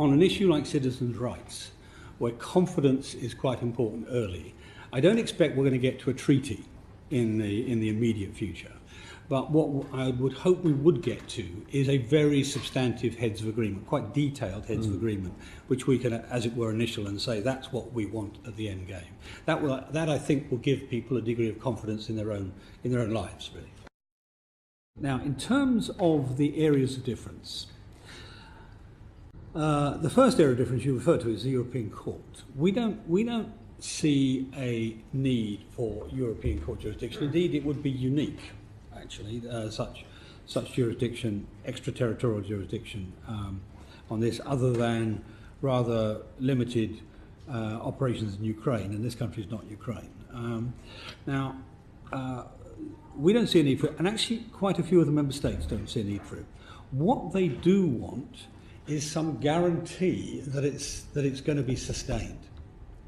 on an issue like citizens' rights, where confidence is quite important early, I don't expect we're going to get to a treaty in the immediate future. But what I would hope we would get to is a very substantive heads of agreement, quite detailed heads of agreement, which we can, as it were, initial and say that's what we want at the end game. That I think will give people a degree of confidence in their own lives, really. Now, in terms of the areas of difference, the first area of difference you refer to is the European Court. We don't see a need for European Court jurisdiction. Indeed, it would be unique, actually, such jurisdiction, extraterritorial jurisdiction on this, other than rather limited operations in Ukraine, and this country is not Ukraine. We don't see a need for it, and actually quite a few of the member states don't see a need for it. What they do want is some guarantee that it's going to be sustained,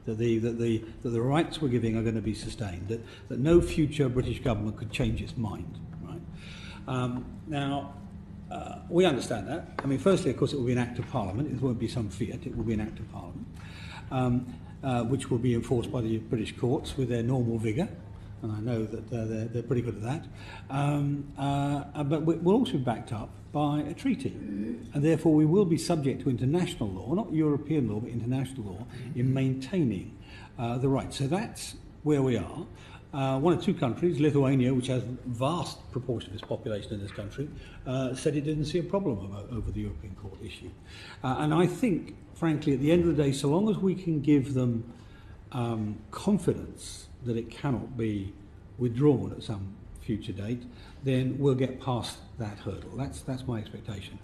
that the rights we're giving are going to be sustained, that no future British government could change its mind. Right? We understand that. I mean, firstly, of course, it will be an act of Parliament. It won't be some fiat. It will be an act of Parliament, which will be enforced by the British courts with their normal vigour. And I know that they're pretty good at that. But we'll also be backed up by a treaty. And therefore we will be subject to international law, not European law, but international law, in maintaining the rights. So that's where we are. One or two countries, Lithuania, which has a vast proportion of its population in this country, said it didn't see a problem over the European Court issue. And I think, frankly, at the end of the day, so long as we can give them confidence that it cannot be withdrawn at some future date, then we'll get past that hurdle. That's my expectation.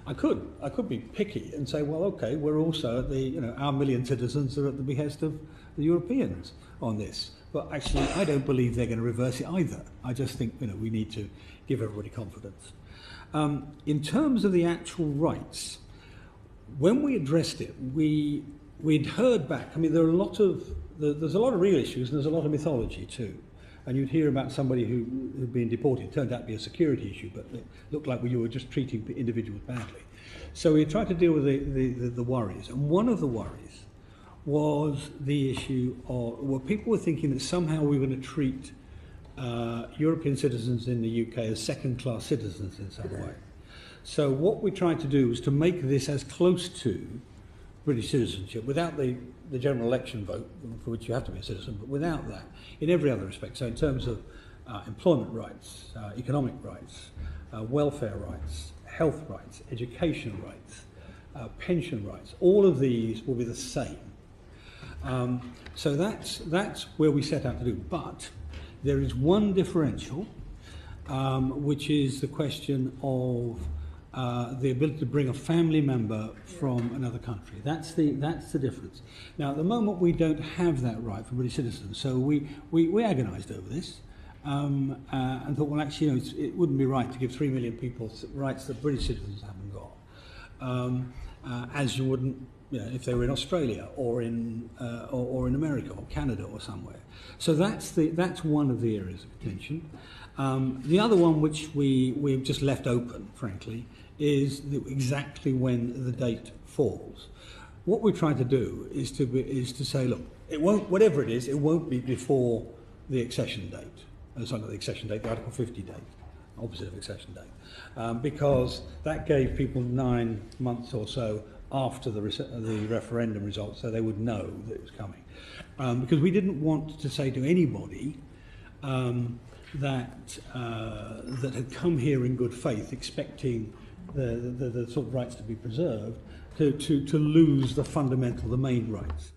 I could be picky and say, well, okay, we're also at our million citizens are at the behest of the Europeans on this. But actually, I don't believe they're going to reverse it either. I just think we need to give everybody confidence. In terms of the actual rights, when we addressed it, we'd heard back. I mean, there's a lot of real issues and there's a lot of mythology too. And you'd hear about somebody who'd been deported. It turned out to be a security issue, but it looked like you were just treating individuals badly. So we tried to deal with the worries. And one of the worries was the issue of, well, people were thinking that somehow we were going to treat European citizens in the UK as second-class citizens in some way. So what we tried to do was to make this as close to British citizenship, without the general election vote, for which you have to be a citizen, but without that, in every other respect. So in terms of employment rights, economic rights, welfare rights, health rights, education rights, pension rights, all of these will be the same. So that's where we set out to do. But there is one differential, which is the question of the ability to bring a family member from another country. That's the difference. Now, at the moment, we don't have that right for British citizens, so we agonised over this and thought, well, actually, it wouldn't be right to give 3 million people rights that British citizens haven't got, as you wouldn't, if they were in Australia or in America or Canada or somewhere. So that's one of the areas of attention. The other one, which we've just left open, frankly, is exactly when the date falls. What we're trying to do is to say, look, it won't, whatever it is, it won't be before the accession date. It's not the accession date, the Article 50 date, opposite of accession date, because that gave people 9 months or so after the referendum results, so they would know that it was coming. Because we didn't want to say to anybody that had come here in good faith, expecting the sort of rights to be preserved, to lose the main rights.